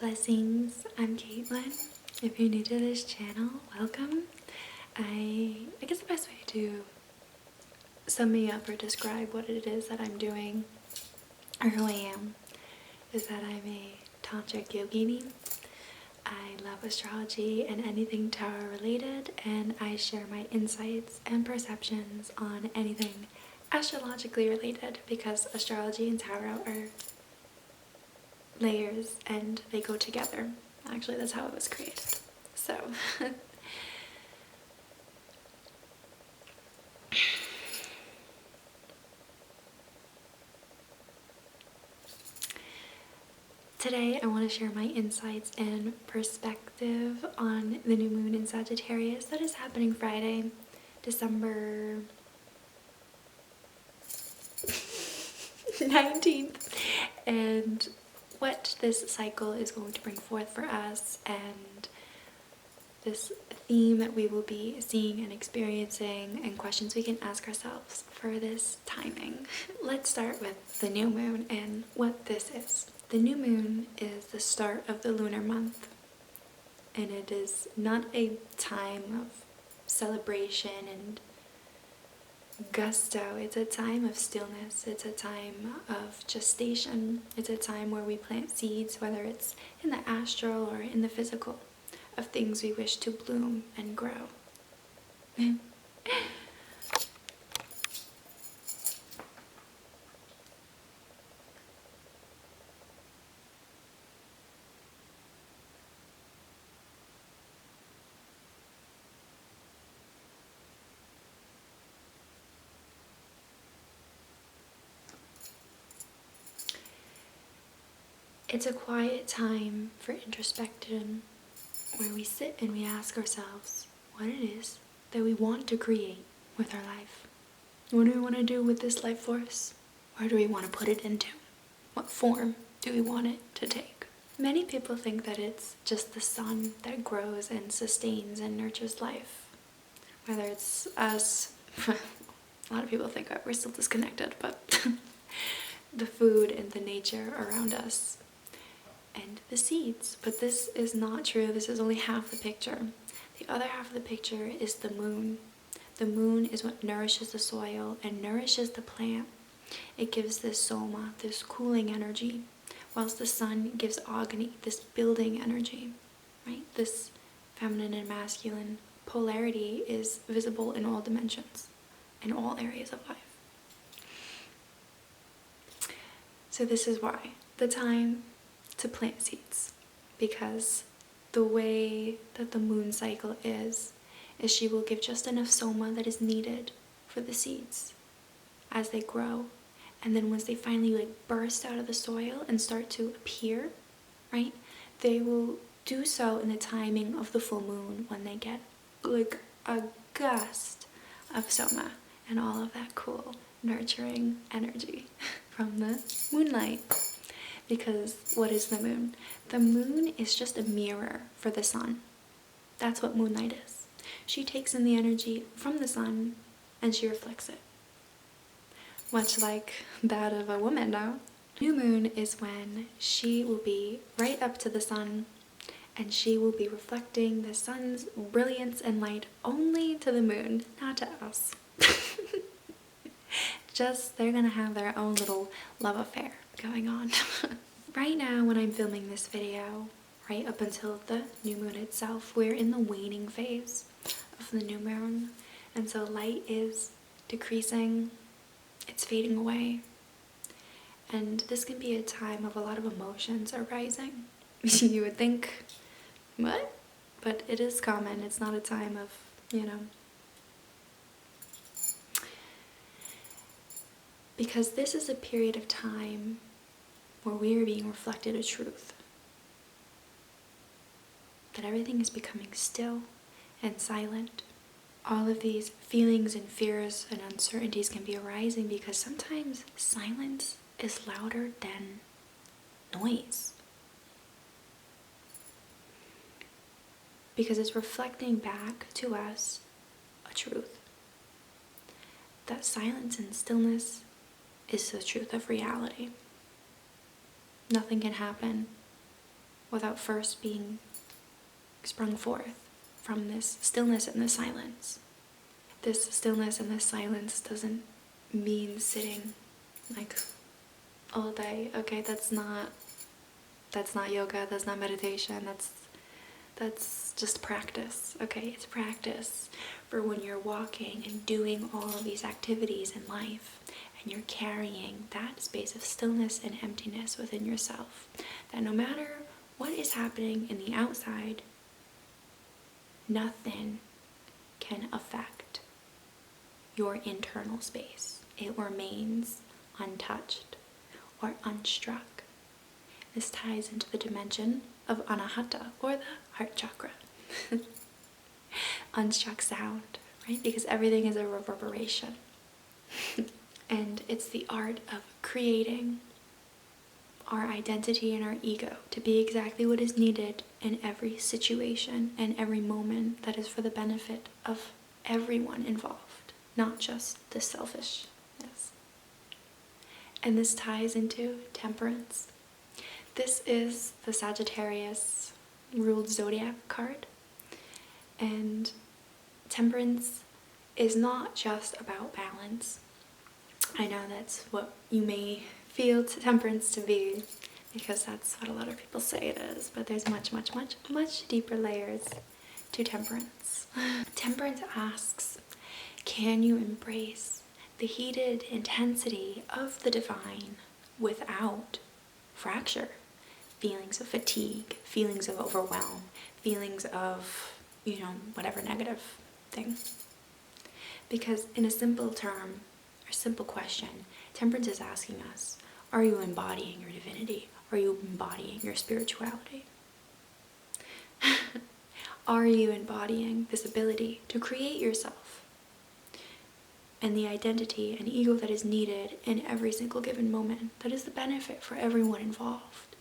Blessings, I'm Caitlin. If you're new to this channel, welcome. I guess the best way to sum me up or describe what it is that I'm doing or who I am is that I'm a tantric yogini. I love astrology and anything tarot related, and I share my insights and perceptions on anything astrologically related because astrology and tarot are layers and they go together. Actually, that's how it was created. So today I want to share my insights and perspective on the new moon in Sagittarius that is happening Friday, December 19th, and what this cycle is going to bring forth for us, and this theme that we will be seeing and experiencing, and questions we can ask ourselves for this timing. Let's start with the new moon and what this is. The new moon is the start of the lunar month, and it is not a time of celebration and gusto. It's a time of stillness. It's a time of gestation. It's a time where we plant seeds, whether it's in the astral or in the physical, of things we wish to bloom and grow. It's a quiet time for introspection, where we sit and we ask ourselves what it is that we want to create with our life. What do we want to do with this life force? Where do we want to put it into? What form do we want it to take? Many people think that it's just the sun that grows and sustains and nurtures life. Whether it's us, a lot of people think we're still disconnected, but the food and the nature around us, and the seeds. But this is not true. This is only half the picture. The other half of the picture is the moon. The moon is what nourishes the soil and nourishes the plant. It gives this soma, this cooling energy, whilst the sun gives agni, this building energy, right? This feminine and masculine polarity is visible in all dimensions, in all areas of life. So this is why the time to plant seeds, because the way that the moon cycle is she will give just enough soma that is needed for the seeds as they grow, and then once they finally burst out of the soil and start to appear, right, they will do so in the timing of the full moon, when they get a gust of soma and all of that cool nurturing energy from the moonlight. Because what is the moon? The moon is just a mirror for the sun. That's what moonlight is. She takes in the energy from the sun and she reflects it. Much like that of a woman, no? New moon is when she will be right up to the sun, and she will be reflecting the sun's brilliance and light only to the moon, not to us. Just, they're gonna have their own little love affair going on. Right now, when I'm filming this video, right up until the new moon itself, we're in the waning phase of the new moon, and so light is decreasing, it's fading away, and this can be a time of a lot of emotions arising. You would think, what? But it is common. It's not a time of, because this is a period of time where we are being reflected a truth. That everything is becoming still and silent. All of these feelings and fears and uncertainties can be arising because sometimes silence is louder than noise. Because it's reflecting back to us a truth. That silence and stillness is the truth of reality. Nothing can happen without first being sprung forth from this stillness and this silence. This stillness and this silence doesn't mean sitting like all day. Okay, that's not yoga, that's not meditation, that's just practice. Okay, it's practice for when you're walking and doing all of these activities in life, and you're carrying that space of stillness and emptiness within yourself, that no matter what is happening in the outside, nothing can affect your internal space. It remains untouched or unstruck. This ties into the dimension of anahata, or the heart chakra. Unstruck sound, right? Because everything is a reverberation. And it's the art of creating our identity and our ego to be exactly what is needed in every situation and every moment that is for the benefit of everyone involved, not just the selfishness. And this ties into temperance. This is the Sagittarius ruled zodiac card. And temperance is not just about balance. I know that's what you may feel temperance to be, because that's what a lot of people say it is, but there's much, much, much, much deeper layers to temperance. Temperance asks, can you embrace the heated intensity of the divine without fracture? Feelings of fatigue, feelings of overwhelm, feelings of, whatever negative thing. Because in a simple term, or simple question, temperance is asking us, are you embodying your divinity? Are you embodying your spirituality? Are you embodying this ability to create yourself and the identity and ego that is needed in every single given moment? That is the benefit for everyone involved.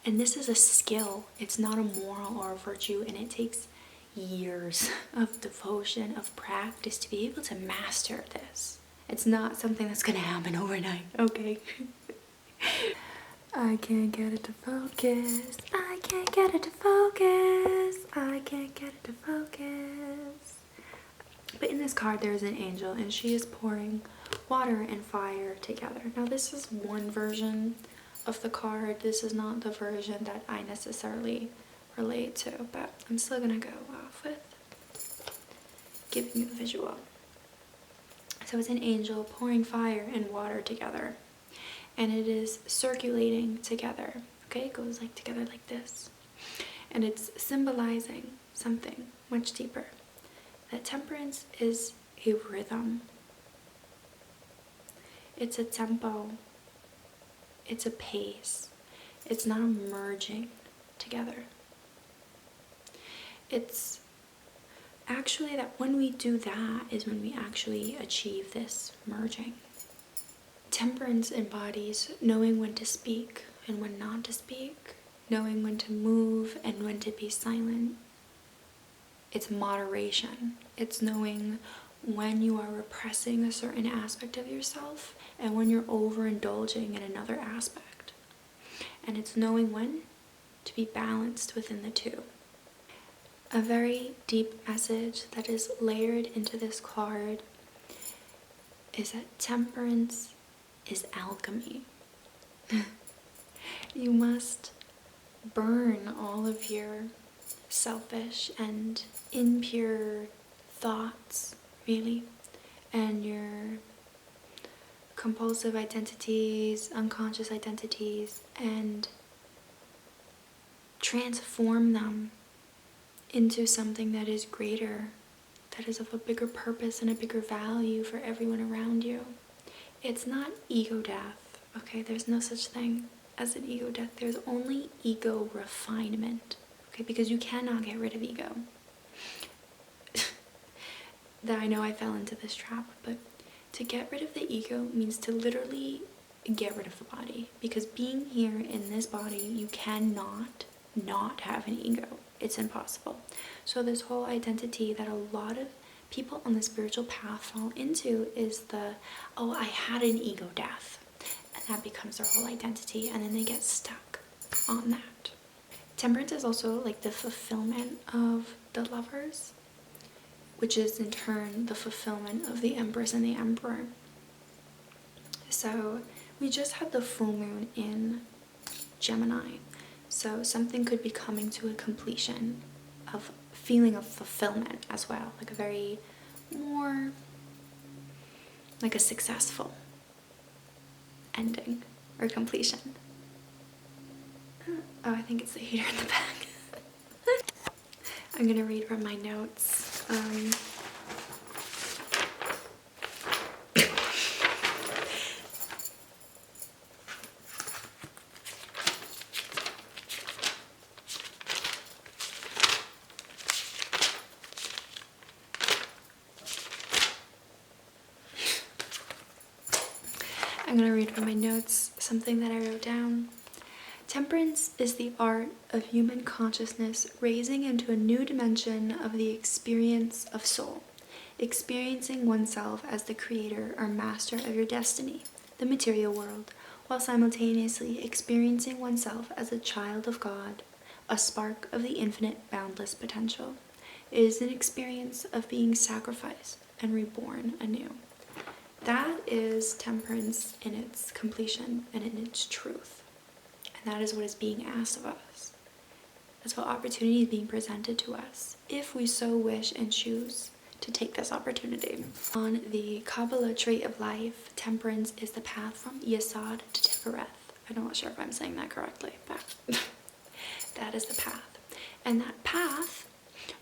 And this is a skill. It's not a moral or a virtue, and it takes years of devotion, of practice to be able to master this. It's not something that's gonna happen overnight, okay? I can't get it to focus. I can't get it to focus. I can't get it to focus. But in this card, there is an angel, and she is pouring water and fire together. Now, this is one version of the card. This is not the version that I necessarily relate to, but I'm still gonna go off with giving you the visual. So it's an angel pouring fire and water together, and it is circulating together. Okay, it goes like together like this, and it's symbolizing something much deeper. That temperance is a rhythm. It's a tempo. It's a pace. It's not a merging together. It's actually that when we do that is when we actually achieve this merging. Temperance embodies knowing when to speak and when not to speak, knowing when to move and when to be silent. It's moderation. It's knowing when you are repressing a certain aspect of yourself and when you're overindulging in another aspect. And it's knowing when to be balanced within the two. A very deep message that is layered into this card is that temperance is alchemy. You must burn all of your selfish and impure thoughts, really, and your compulsive identities, unconscious identities, and transform them into something that is greater, that is of a bigger purpose and a bigger value for everyone around you. It's not ego death, okay? There's no such thing as an ego death. There's only ego refinement, okay? Because you cannot get rid of ego. That I know I fell into this trap, but to get rid of the ego means to literally get rid of the body. Because being here in this body, you cannot not have an ego. It's impossible. So this whole identity that a lot of people on the spiritual path fall into is oh, I had an ego death. And that becomes their whole identity, and then they get stuck on that. Temperance is also like the fulfillment of the lovers, which is in turn the fulfillment of the Empress and the Emperor. So we just had the full moon in Gemini. So something could be coming to a completion of feeling of fulfillment as well, like a very more like a successful ending or completion. Oh, I think it's the heater in the back. I'm gonna read from my notes. I'm gonna read from my notes something that I wrote down. Temperance is the art of human consciousness raising into a new dimension of the experience of soul, experiencing oneself as the creator or master of your destiny, the material world, while simultaneously experiencing oneself as a child of God, a spark of the infinite boundless potential. It is an experience of being sacrificed and reborn anew. That is temperance in its completion and in its truth. And that is what is being asked of us. That's what opportunity is being presented to us, if we so wish and choose to take this opportunity. On the Kabbalah trait of life, temperance is the path from Yesod to Tifereth. I'm not sure if I'm saying that correctly, but that is the path. And that path,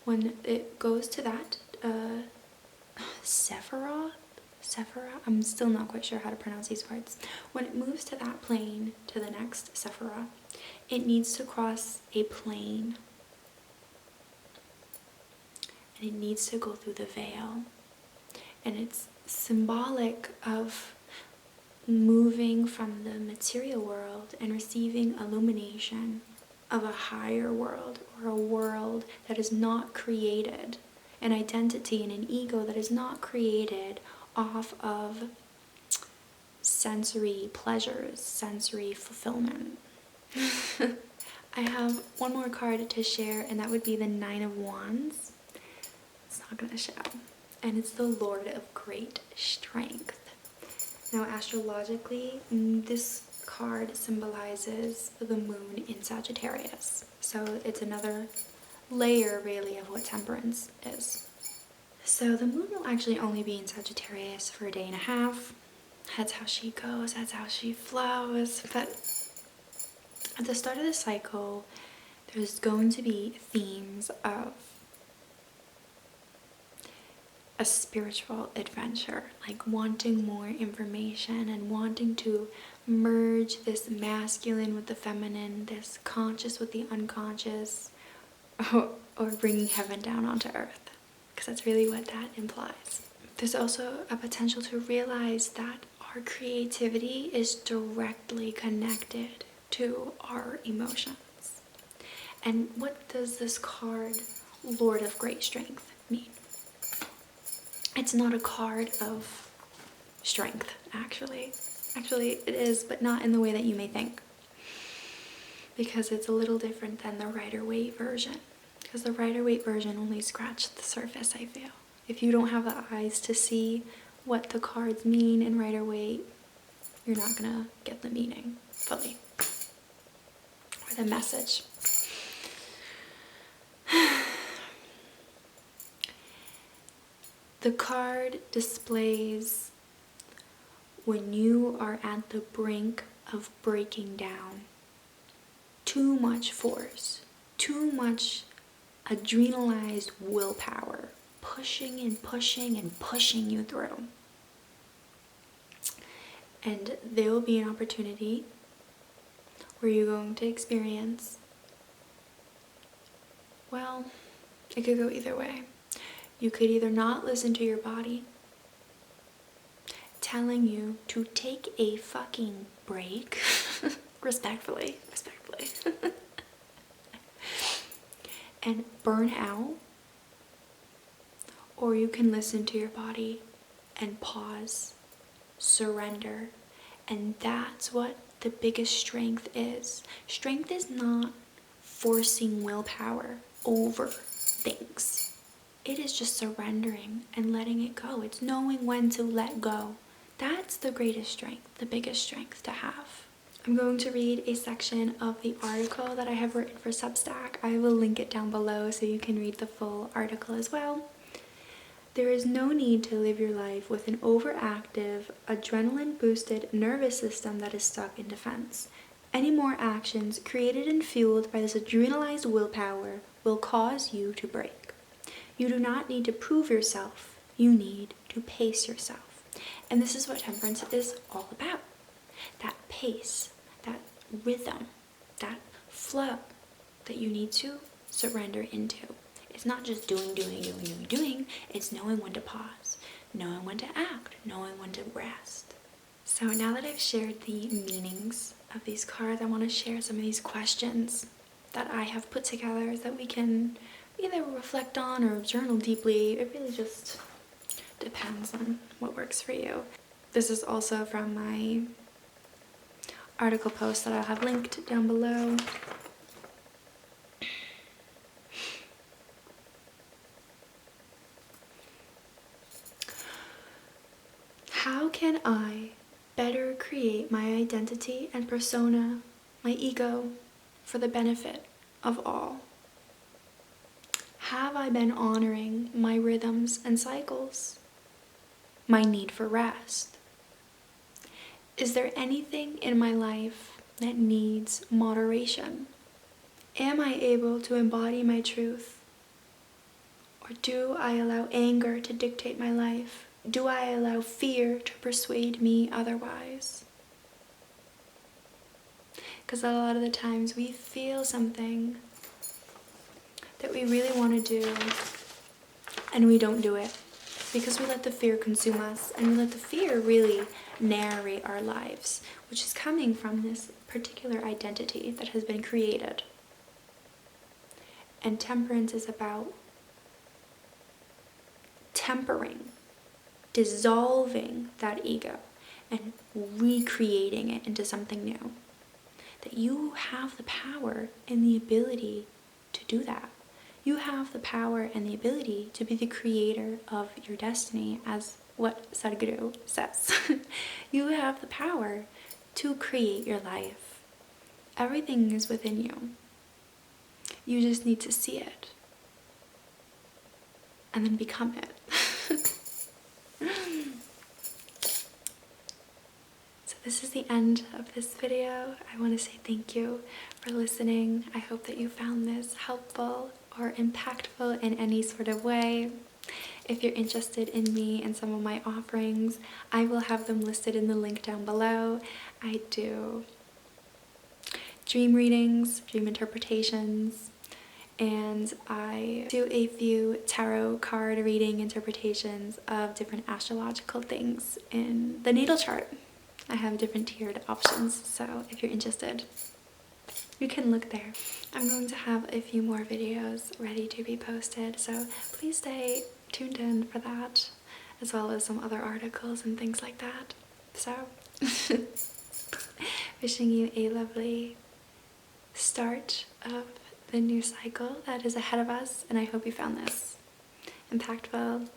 when it goes to that Sephirah, I'm still not quite sure how to pronounce these words. When it moves to that plane, to the next Sephirah, it needs to cross a plane. And it needs to go through the veil. And it's symbolic of moving from the material world and receiving illumination of a higher world, or a world that is not created, an identity and an ego that is not created off of sensory pleasures, sensory fulfillment. I have one more card to share, and that would be the Nine of Wands. It's not going to show. And it's the Lord of Great Strength. Now, astrologically, this card symbolizes the moon in Sagittarius. So it's another layer, really, of what temperance is. So the moon will actually only be in Sagittarius for a day and a half. That's how she goes, that's how she flows. But at the start of the cycle, there's going to be themes of a spiritual adventure, like wanting more information and wanting to merge this masculine with the feminine, this conscious with the unconscious, or bringing heaven down onto earth. Because that's really what that implies. There's also a potential to realize that our creativity is directly connected to our emotions. And what does this card, Lord of Great Strength, mean? It's not a card of strength, actually. Actually, it is, but not in the way that you may think. Because it's a little different than the Rider-Waite version. Because the Rider-Waite version only scratched the surface, I feel. If you don't have the eyes to see what the cards mean in Rider-Waite, you're not gonna get the meaning fully. Or the message. The card displays when you are at the brink of breaking down. Too much force, too much adrenalized willpower, pushing and pushing and pushing you through. And there will be an opportunity where you're going to experience, well, it could go either way. You could either not listen to your body telling you to take a fucking break, respectfully, and burn out, or you can listen to your body and pause, surrender, and that's what the biggest strength is. Strength is not forcing willpower over things. It is just surrendering and letting it go. It's knowing when to let go. That's the greatest strength, the biggest strength to have. I'm going to read a section of the article that I have written for Substack. I will link it down below so you can read the full article as well. There is no need to live your life with an overactive, adrenaline-boosted nervous system that is stuck in defense. Any more actions created and fueled by this adrenalized willpower will cause you to break. You do not need to prove yourself. You need to pace yourself. And this is what temperance is all about. That pace, that rhythm, that flow that you need to surrender into. It's not just doing. It's knowing when to pause, knowing when to act, knowing when to rest. So now that I've shared the meanings of these cards, I want to share some of these questions that I have put together that we can either reflect on or journal deeply. It really just depends on what works for you. This is also from my article post that I'll have linked down below. How can I better create my identity and persona, my ego, for the benefit of all? Have I been honoring my rhythms and cycles? My need for rest? Is there anything in my life that needs moderation? Am I able to embody my truth? Or do I allow anger to dictate my life? Do I allow fear to persuade me otherwise? Because a lot of the times we feel something that we really want to do and we don't do it because we let the fear consume us, and we let the fear really narrate our lives, which is coming from this particular identity that has been created. And temperance is about tempering, dissolving that ego and recreating it into something new. That you have the power and the ability to do that. You have the power and the ability to be the creator of your destiny, as what Sadhguru says. You have the power to create your life. Everything is within you. You just need to see it and then become it. So this is the end of this video. I want to say thank you for listening. I hope that you found this helpful or impactful in any sort of way. If you're interested in me and some of my offerings, I will have them listed in the link down below. I do dream readings, dream interpretations, and I do a few tarot card reading interpretations of different astrological things in the natal chart. I have different tiered options, so if you're interested, you can look there. I'm going to have a few more videos ready to be posted, so please stay tuned in for that, as well as some other articles and things like that. So, wishing you a lovely start of the new cycle that is ahead of us, and I hope you found this impactful